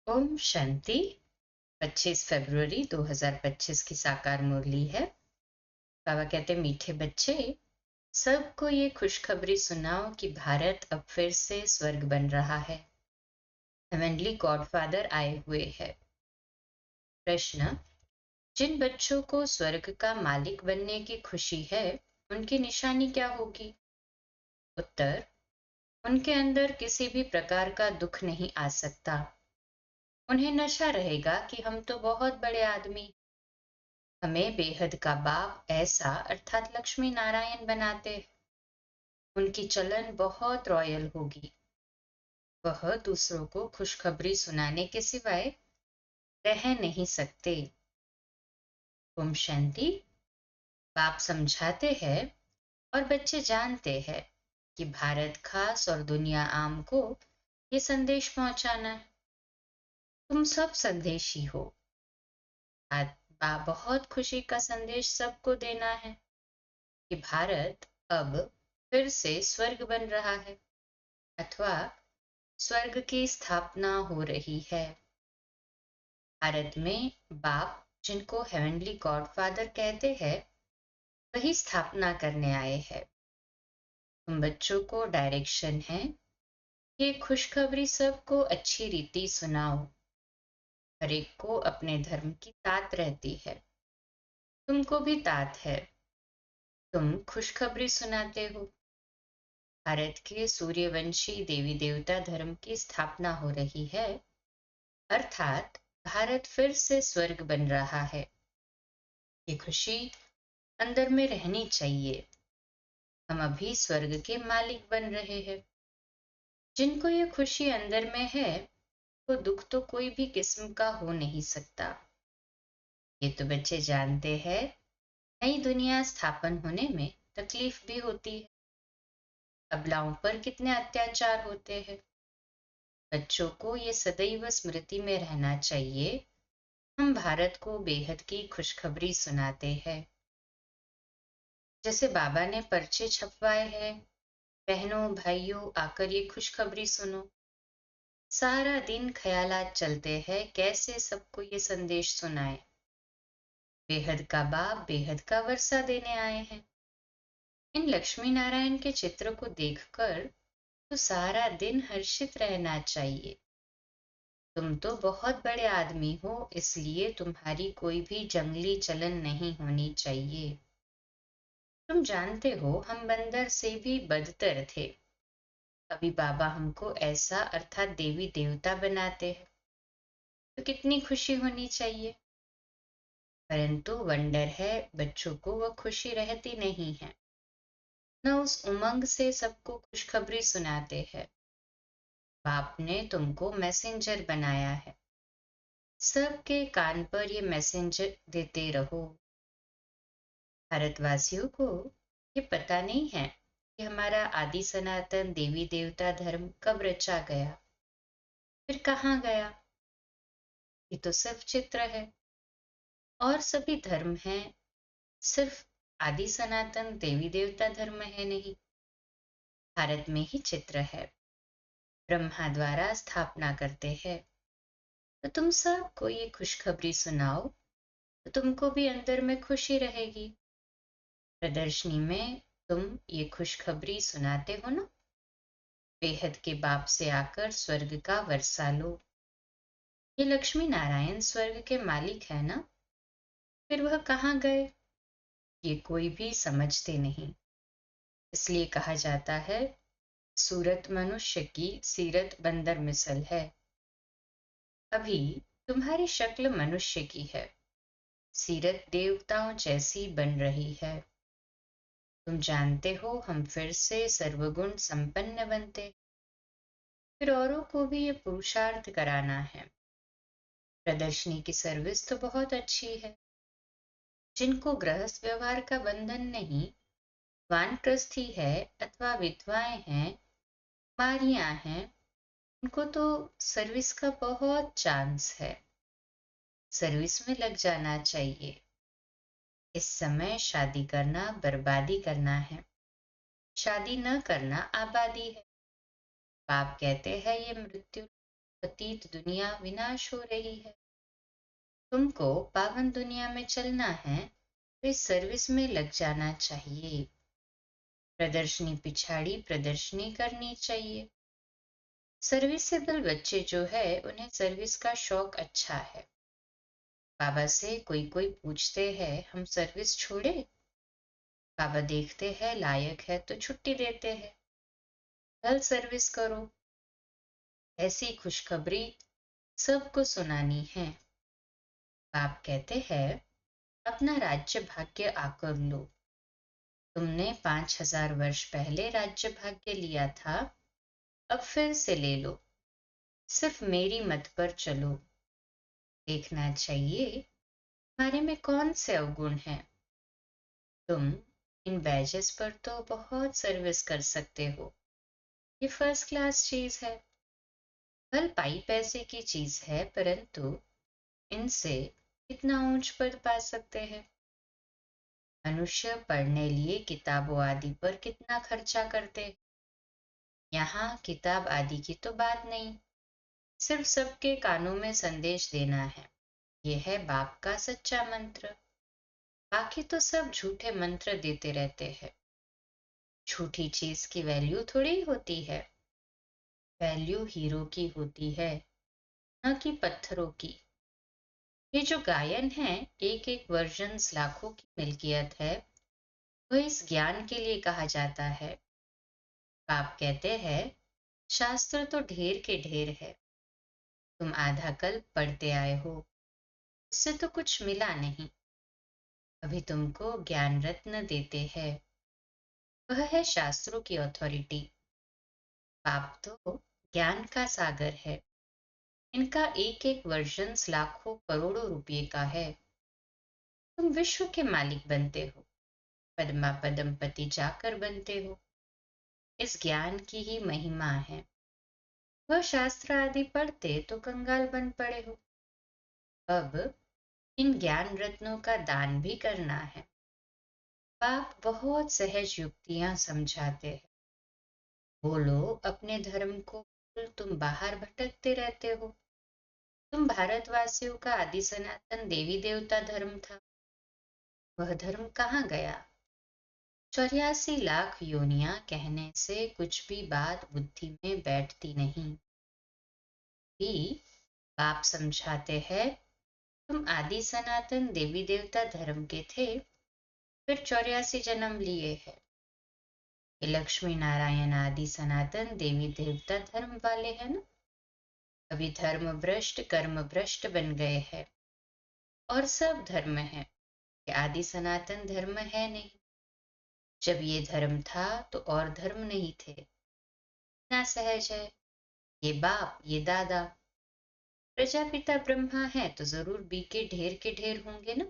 ओम शांति। 25 फरवरी 2025 की साकार मुरली है। बाबा कहते मीठे बच्चे, सबको ये खुशखबरी सुनाओ कि भारत अब फिर से स्वर्ग बन रहा है। हेवनली गॉडफादर आए हुए हैं। प्रश्न, जिन बच्चों को स्वर्ग का मालिक बनने की खुशी है, उनकी निशानी क्या होगी? उत्तर, उनके अंदर किसी भी प्रकार का दुख नहीं आ सकता। उन्हें नशा रहेगा कि हम तो बहुत बड़े आदमी, हमें बेहद का बाप ऐसा अर्थात लक्ष्मी नारायण बनाते। उनकी चलन बहुत रॉयल होगी। वह दूसरों को खुशखबरी सुनाने के सिवाय रह नहीं सकते। ओम शांति। बाप समझाते हैं और बच्चे जानते हैं कि भारत खास और दुनिया आम को ये संदेश पहुंचाना है। तुम सब संदेशी हो। आज बहुत खुशी का संदेश सबको देना है कि भारत अब फिर से स्वर्ग बन रहा है अथवा स्वर्ग की स्थापना हो रही है। भारत में बाप, जिनको हेवनली गॉडफादर कहते हैं, वही स्थापना करने आए हैं। तुम बच्चों को डायरेक्शन है, ये खुशखबरी सबको अच्छी रीति सुनाओ। हर एक को अपने धर्म की तात रहती है। तुमको भी तात है। तुम खुशखबरी सुनाते हो। भारत के सूर्यवंशी देवी देवता धर्म की स्थापना हो रही है, अर्थात भारत फिर से स्वर्ग बन रहा है। ये खुशी अंदर में रहनी चाहिए। हम अभी स्वर्ग के मालिक बन रहे हैं। जिनको ये खुशी अंदर में है, वो दुख तो कोई भी किस्म का हो नहीं सकता। ये तो बच्चे जानते हैं, नई दुनिया स्थापन होने में तकलीफ भी होती है। अबलाओं पर कितने अत्याचार होते हैं। बच्चों को ये सदैव स्मृति में रहना चाहिए। हम भारत को बेहद की खुशखबरी सुनाते हैं। जैसे बाबा ने पर्चे छपवाए हैं, बहनों भाइयों आकर ये खुशखबरी सुनो। सारा दिन ख्यालात चलते हैं कैसे सबको ये संदेश सुनाए। बेहद का बाप बेहद का वर्षा देने आए हैं। इन लक्ष्मी नारायण के चित्र को देखकर तो सारा दिन हर्षित रहना चाहिए। तुम तो बहुत बड़े आदमी हो, इसलिए तुम्हारी कोई भी जंगली चलन नहीं होनी चाहिए। तुम जानते हो हम बंदर से भी बदतर थे। अभी बाबा हमको ऐसा अर्थात देवी देवता बनाते हैं, तो कितनी खुशी होनी चाहिए। परंतु वंडर है, बच्चों को वह खुशी रहती नहीं है। न उस उमंग से सबको खुशखबरी सुनाते हैं। बाप ने तुमको मैसेंजर बनाया है। सबके कान पर ये मैसेंजर देते रहो। भारतवासियों को ये पता नहीं है कि हमारा आदि सनातन देवी देवता धर्म कब रचा गया, फिर कहाँ गया। ये तो सिर्फ चित्र है और सभी धर्म हैं, सिर्फ आदि सनातन देवी देवता धर्म है नहीं। भारत में ही चित्र है। ब्रह्मा द्वारा स्थापना करते हैं। तो तुम सबको ये खुशखबरी सुनाओ, तो तुमको भी अंदर में खुशी रहेगी। प्रदर्शनी में तुम ये खुशखबरी सुनाते हो ना, बेहद के बाप से आकर स्वर्ग का वर्षा लो। ये लक्ष्मी नारायण स्वर्ग के मालिक है ना, फिर वह कहाँ गए ये कोई भी समझते नहीं। इसलिए कहा जाता है, सूरत मनुष्य की सीरत बंदर मिसल है। अभी तुम्हारी शक्ल मनुष्य की है, सीरत देवताओं जैसी बन रही है। तुम जानते हो हम फिर से सर्वगुण संपन्न बनते, फिर औरों को भी ये पुरुषार्थ कराना है। प्रदर्शनी की सर्विस तो बहुत अच्छी है। जिनको गृहस्थ व्यवहार का बंधन नहीं, वानप्रस्थी है अथवा विधवाएं हैं, कुमारियां हैं, उनको तो सर्विस का बहुत चांस है। सर्विस में लग जाना चाहिए। इस समय शादी करना बर्बादी करना है, शादी न करना आबादी है। बाप कहते हैं ये मृत्यु पतित दुनिया विनाश हो रही है। तुमको पावन दुनिया में चलना है तो इस सर्विस में लग जाना चाहिए। प्रदर्शनी पिछाड़ी प्रदर्शनी करनी चाहिए। सर्विसेबल बच्चे जो है उन्हें सर्विस का शौक अच्छा है। बाबा से कोई कोई पूछते हैं हम सर्विस छोड़े? बाबा देखते हैं लायक है तो छुट्टी देते हैं, कल सर्विस करो। ऐसी खुशखबरी सबको सुनानी है। बाप कहते हैं अपना राज्य भाग्य आकर लो। तुमने 5000 वर्ष पहले राज्य भाग्य लिया था, अब फिर से ले लो। सिर्फ मेरी मत पर चलो। देखना चाहिए हमारे में कौन से अवगुण हैं। तुम इन बैजेस पर तो बहुत सर्विस कर सकते हो, ये फर्स्ट क्लास चीज है। भल पाई पैसे की चीज है, परंतु इनसे कितना ऊंच पद पा सकते हैं। मनुष्य पढ़ने लिए किताबों आदि पर कितना खर्चा करते हैं। यहाँ किताब आदि की तो बात नहीं, सिर्फ सबके कानों में संदेश देना है। यह है बाप का सच्चा मंत्र। बाकी तो सब झूठे मंत्र देते रहते हैं। झूठी चीज की वैल्यू थोड़ी होती है। वैल्यू हीरो की होती है, न कि पत्थरों की। ये जो गायन है एक एक वर्जन्स लाखों की मिल्कियत है, वह इस ज्ञान के लिए कहा जाता है। बाप कहते हैं शास्त्र तो ढेर के ढेर है, तुम आधा कल्प पढ़ते आए हो, उससे तो कुछ मिला नहीं। अभी तुमको ज्ञान रत्न देते हैं, वह है शास्त्रों की अथॉरिटी। बाप तो ज्ञान का सागर है। इनका एक एक वर्जन्स लाखों करोड़ों रुपये का है। तुम विश्व के मालिक बनते हो, पद्मा पदमपति जाकर बनते हो। इस ज्ञान की ही महिमा है। वह शास्त्र आदि पढ़ते तो कंगाल बन पड़े हो। अब इन ज्ञान रत्नों का दान भी करना है। बाप बहुत सहज युक्तियां समझाते हैं। बोलो अपने धर्म को, तुम बाहर भटकते रहते हो। तुम भारतवासियों का आदि सनातन देवी देवता धर्म था, वह धर्म कहाँ गया? 84 लाख योनियां कहने से कुछ भी बात बुद्धि में बैठती नहीं। भी बाप समझाते हैं तुम आदि सनातन देवी देवता धर्म के थे, फिर 84 जन्म लिए हैं। ये लक्ष्मी नारायण आदि सनातन देवी देवता धर्म वाले हैं ना। अभी धर्म भ्रष्ट कर्म भ्रष्ट बन गए हैं और सब धर्म है, ये आदि सनातन धर्म है नहीं। जब ये धर्म था तो और धर्म नहीं थे। ना सहज है। ये बाप ये दादा, प्रजापिता ब्रह्मा है तो जरूर बी के ढेर होंगे ना।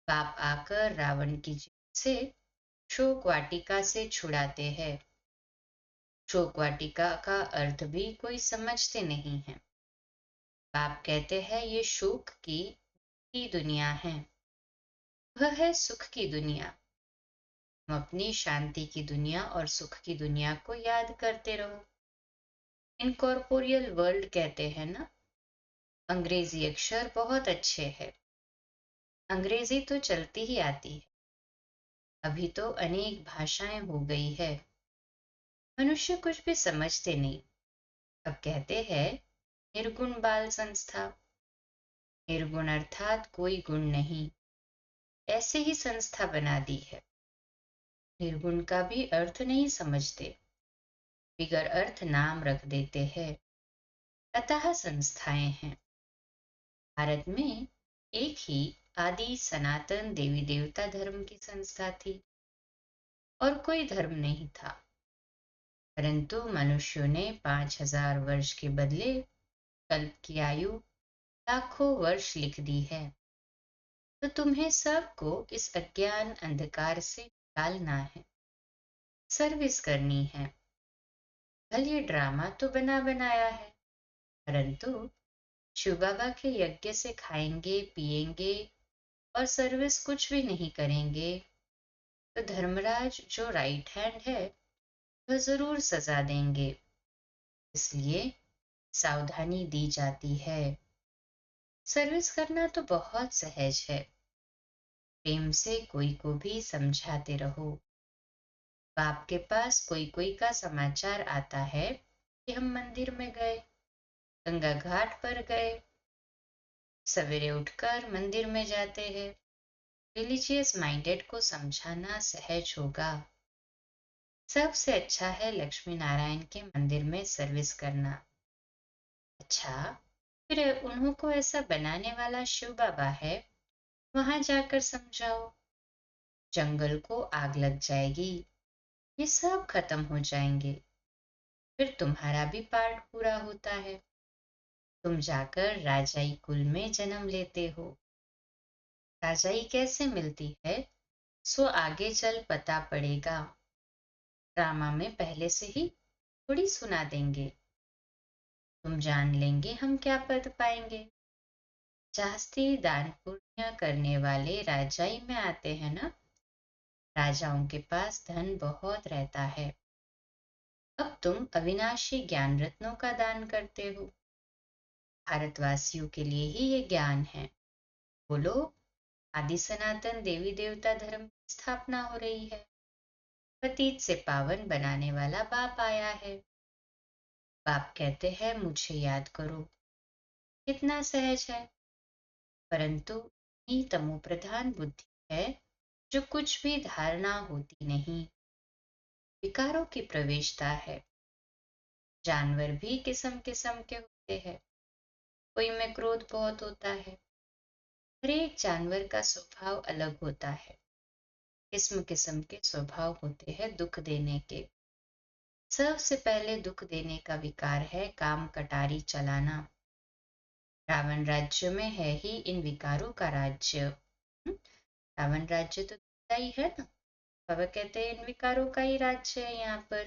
बाप आकर रावण की जीत से शोक वाटिका से छुड़ाते हैं। शोक वाटिका का अर्थ भी कोई समझते नहीं है। बाप कहते हैं ये शोक की दुनिया है, वह है सुख की दुनिया। तुम अपनी शांति की दुनिया और सुख की दुनिया को याद करते रहो। इनकॉर्पोरियल वर्ल्ड कहते हैं ना। अंग्रेजी अक्षर बहुत अच्छे हैं, अंग्रेजी तो चलती ही आती है। अभी तो अनेक भाषाएं हो गई है, मनुष्य कुछ भी समझते नहीं। अब कहते हैं निर्गुण बाल संस्था। निर्गुण अर्थात कोई गुण नहीं, ऐसे ही संस्था बना दी है। निर्गुण का भी अर्थ नहीं समझते, बिगर अर्थ नाम रख देते हैं, अतः संस्थाएं हैं। भारत में एक ही आदि सनातन देवी देवता धर्म की संस्था थी और कोई धर्म नहीं था, परंतु मनुष्यों ने 5000 वर्ष के बदले कल्प की आयु लाखों वर्ष लिख दी है। तो तुम्हें सबको इस अज्ञान अंधकार से निकालना है, सर्विस करनी है। भले ये ड्रामा तो बना बनाया है, परंतु शिव बाबा के यज्ञ से खाएंगे पिएंगे और सर्विस कुछ भी नहीं करेंगे तो धर्मराज जो राइट हैंड है वह जरूर सजा देंगे। इसलिए सावधानी दी जाती है। सर्विस करना तो बहुत सहज है। प्रेम से कोई को भी समझाते रहो। बाप के पास कोई कोई का समाचार आता है कि हम मंदिर में गए, गंगा घाट पर गए, सवेरे उठकर मंदिर में जाते हैं। रिलीजियस माइंडेड को समझाना सहज होगा। सबसे अच्छा है लक्ष्मी नारायण के मंदिर में सर्विस करना। अच्छा, फिर उन्हों को ऐसा बनाने वाला शिव बाबा है, वहां जाकर समझाओ। जंगल को आग लग जाएगी, ये सब खत्म हो जाएंगे, फिर तुम्हारा भी पार्ट पूरा होता है। तुम जाकर राजाई कुल में जन्म लेते हो। राजाई कैसे मिलती है सो आगे चल पता पड़ेगा। ड्रामा में पहले से ही थोड़ी सुना देंगे। तुम जान लेंगे हम क्या पद पाएंगे। जास्ती दान पुण्य करने वाले राजाई में आते हैं ना। राजाओं के पास धन बहुत रहता है। अब तुम अविनाशी ज्ञान रत्नों का दान करते हो। भारतवासियों के लिए ही ये ज्ञान है। बोलो, आदि सनातन देवी देवता धर्म की स्थापना हो रही है। पतित से पावन बनाने वाला बाप आया है। बाप कहते हैं मुझे याद करो। कितना सहज है। परंतु ही तमो प्रधान बुद्धि है जो कुछ भी धारणा होती नहीं। विकारों की प्रवेशता है। जानवर भी किस्म किस्म के होते हैं। कोई में क्रोध बहुत होता है। हर एक जानवर का स्वभाव अलग होता है। किस्म किस्म के स्वभाव होते हैं दुख देने के। सबसे पहले दुख देने का विकार है काम कटारी चलाना। रावण राज्य में है ही इन विकारों का राज्य। रावण राज्य तो दिखता ही है ना। बाबा कहते हैं इन विकारों का ही राज्य है यहाँ पर।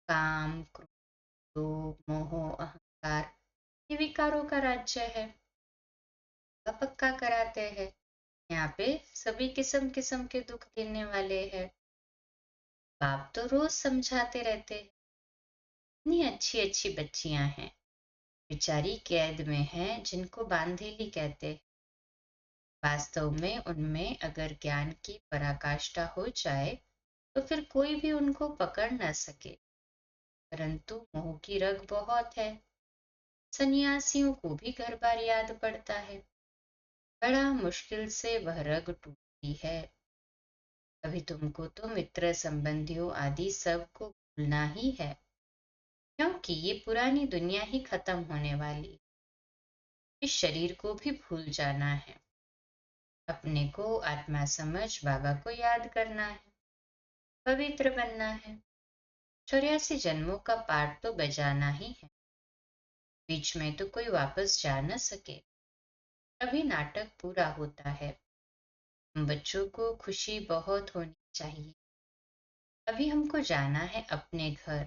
काम, क्रोध, मोह, अहंकार, ये विकारों का राज्य है। पक्का कराते हैं यहाँ पे सभी किस्म किस्म के दुख देने वाले हैं। बाप तो रोज समझाते रहते हैं। इतनी अच्छी अच्छी बच्चियां हैं, बेचारी कैद में हैं जिनको बांधेली कहते हैं। वास्तव में उनमें अगर ज्ञान की पराकाष्ठा हो जाए तो फिर कोई भी उनको पकड़ न सके। परंतु मोह की रग बहुत है। सन्यासियों को भी घर बार याद पड़ता है। बड़ा मुश्किल से वह रग टूटती है। अभी तुमको तो मित्र संबंधियों आदि सब को भूलना ही है, क्योंकि ये पुरानी दुनिया ही खत्म होने वाली। इस शरीर को भी भूल जाना है। अपने को आत्मा समझ बाबा को याद करना है। पवित्र बनना है। 84 जन्मों का पाठ तो बजाना ही है। बीच में तो कोई वापस जा न सके। अभी नाटक पूरा होता है। बच्चों को खुशी बहुत होनी चाहिए। अभी हमको जाना है अपने घर।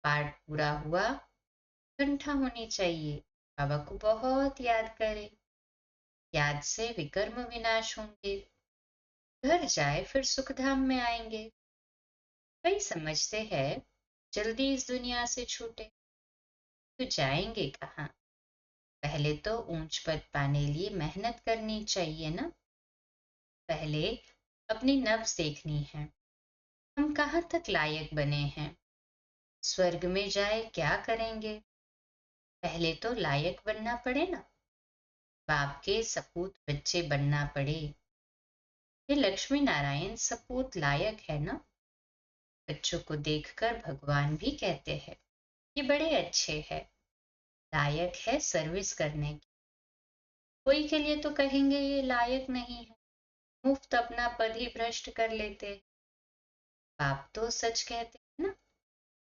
पाठ पूरा हुआ, घंटा होनी चाहिए। बाबा को बहुत याद करें। याद से विकर्म विनाश होंगे। घर जाए फिर सुखधाम में आएंगे। कई समझते हैं जल्दी इस दुनिया से छूटे तो जाएंगे कहाँ। पहले तो ऊंच पद पाने लिए मेहनत करनी चाहिए ना। पहले अपनी नब्ज देखनी है। हम कहाँ तक लायक बने हैं। स्वर्ग में जाए क्या करेंगे। पहले तो लायक बनना पड़े ना। बाप के सपूत बच्चे बनना पड़े। ये लक्ष्मी नारायण सपूत लायक है ना। बच्चों को देखकर भगवान भी कहते हैं ये बड़े अच्छे हैं, लायक है सर्विस करने की। कोई के लिए तो कहेंगे ये लायक नहीं है, मुफ्त अपना पद ही भ्रष्ट कर लेते। बाप तो सच कहते हैं ना।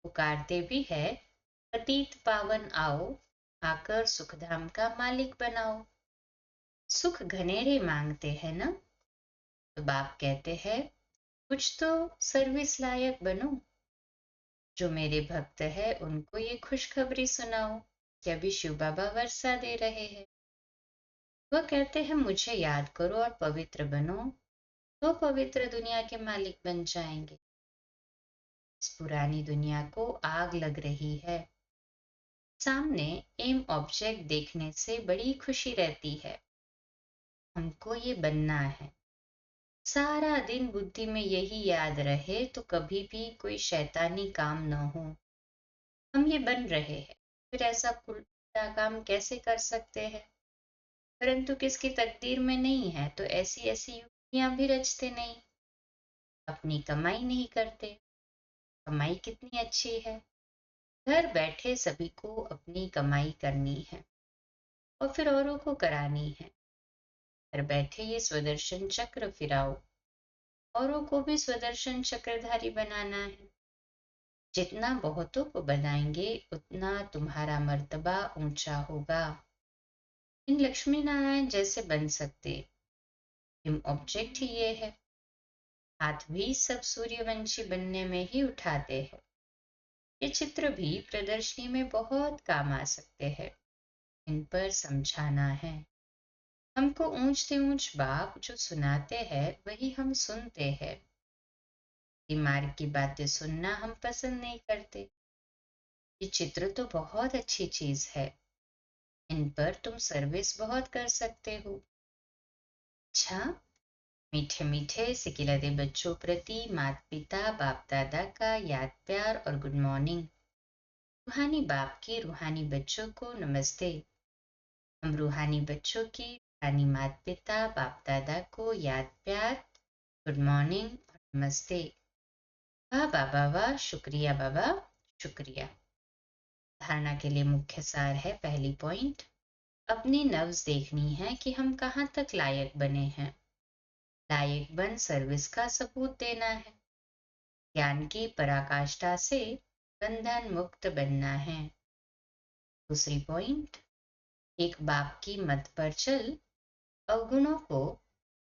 पुकारते भी है पतित पावन आओ, आकर सुखधाम का मालिक बनाओ। सुख घनेरे मांगते हैं ना। तो बाप कहते हैं कुछ तो सर्विस लायक बनो। जो मेरे भक्त है उनको ये खुशखबरी सुनाओ कि अभी शिव बाबा वर्षा दे रहे हैं। वह कहते हैं मुझे याद करो और पवित्र बनो, तो पवित्र दुनिया के मालिक बन जाएंगे। इस पुरानी दुनिया को आग लग रही है। सामने एम ऑब्जेक्ट देखने से बड़ी खुशी रहती है। हमको ये बनना है। सारा दिन बुद्धि में यही याद रहे तो कभी भी कोई शैतानी काम न हो। हम ये बन रहे हैं, फिर ऐसा उल्टा काम कैसे कर सकते हैं? परंतु किसकी तकदीर में नहीं है तो ऐसी ऐसी युक्तियां भी रचते नहीं। अपनी कमाई नहीं करते। कमाई कितनी अच्छी है। घर बैठे सभी को अपनी कमाई करनी है और फिर औरों को करानी है। घर बैठे ये स्वदर्शन चक्र फिराओ, औरों को भी स्वदर्शन चक्रधारी बनाना है। जितना बहुतों को बनाएंगे उतना तुम्हारा मर्तबा ऊंचा होगा। इन लक्ष्मी नारायण जैसे बन सकते तुम ऑब्जेक्ट ही ये है। हाथ भी सब सूर्यवंशी बनने में ही उठाते हैं। ये चित्र भी प्रदर्शनी में बहुत काम आ सकते हैं। इन पर समझाना है। हमको ऊंच से ऊंच बाप जो सुनाते हैं वही हम सुनते हैं। दिमाग की बातें सुनना हम पसंद नहीं करते। ये चित्र तो बहुत अच्छी चीज है। इन पर तुम सर्विस बहुत कर सकते हो। अच्छा, मीठे मीठे सिकिलते बच्चों प्रति माता पिता बाप दादा का याद प्यार और गुड मॉर्निंग। रूहानी बाप की रूहानी बच्चों को नमस्ते। हम रूहानी बच्चों की रूहानी माता पिता बाप दादा को याद प्यार, गुड मॉर्निंग और नमस्ते। वाह बाबा वाह, शुक्रिया बाबा, शुक्रिया। धारणा के लिए मुख्य सार है। पहली पॉइंट, अपनी नब्ज देखनी है कि हम कहाँ तक लायक बने हैं। लायक बन सर्विस का सबूत देना है। ज्ञान की पराकाष्ठा से बंधन मुक्त बनना है। दूसरी पॉइंट, एक बाप की मत पर चल अवगुणों को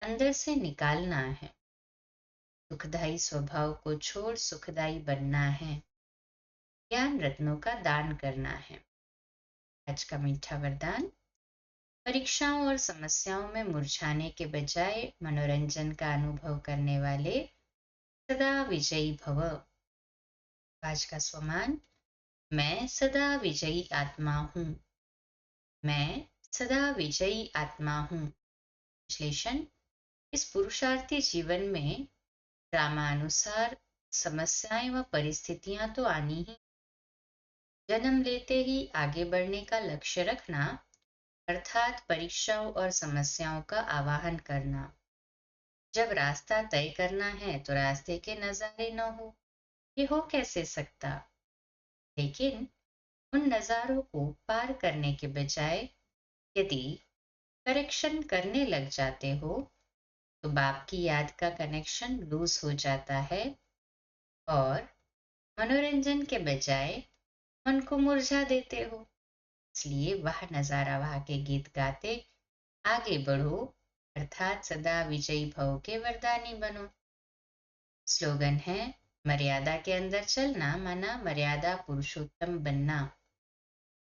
अंदर से निकालना है। दुखदायी स्वभाव को छोड़ सुखदायी बनना है। ज्ञान रत्नों का दान करना है। आज का मीठा वरदान, परीक्षाओं और समस्याओं में मुरझाने के बजाय मनोरंजन का अनुभव करने वाले सदा विजयी भव। आज का स्वमान, मैं सदा विजयी आत्मा हूँ। मैं सदा विजयी आत्मा हूँ। विश्लेषण, इस पुरुषार्थी जीवन में ड्रामानुसार समस्याएं व परिस्थितियां तो आनी ही। जन्म लेते ही आगे बढ़ने का लक्ष्य रखना, अर्थात परीक्षाओं और समस्याओं का आवाहन करना। जब रास्ता तय करना है तो रास्ते के नजारे न हो, ये हो कैसे सकता? लेकिन उन नजारों को पार करने के बजाय यदि करेक्शन करने लग जाते हो तो बाप की याद का कनेक्शन लूज हो जाता है और मनोरंजन के बजाय मन को मुरझा देते हो। इसलिए वह नजारा वहां के गीत गाते आगे बढ़ो, अर्थात सदा विजयी भव के वरदानी बनो। स्लोगन है, मर्यादा के अंदर चलना माना मर्यादा पुरुषोत्तम बनना।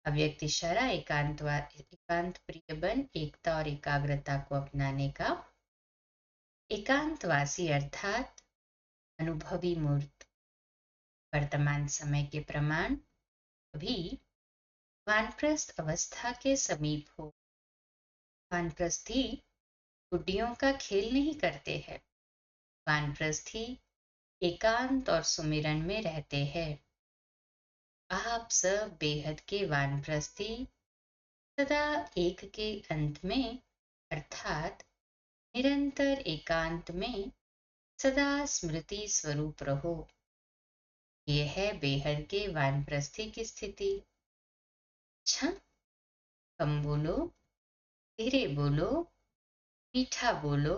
अव्यक्त इशारा एकांत प्रिय बन एकता और एकाग्रता को अपनाने का। एकांतवासी अर्थात अनुभवी मूर्त। वर्तमान समय के प्रमाण, अभी वानप्रस्थ अवस्था के समीप हो। वानप्रस्थी गुड्डियों का खेल नहीं करते हैं। वानप्रस्थी एकांत और सुमिरन में रहते हैं। आप सब बेहद के वानप्रस्थी सदा एक के अंत में अर्थात निरंतर एकांत में सदा स्मृति स्वरूप रहो। यह है बेहद के वानप्रस्थी की स्थिति। अच्छा, कम बोलो, धीरे बोलो, मीठा बोलो,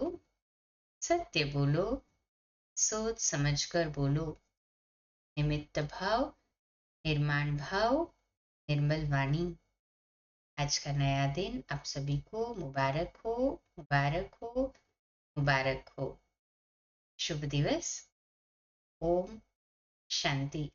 सत्य बोलो, सोच समझकर बोलो। निमित्त भाव, निर्माण भाव, निर्मल वाणी। आज का नया दिन आप सभी को मुबारक हो, मुबारक हो, मुबारक हो। शुभ दिवस। ओम शांति।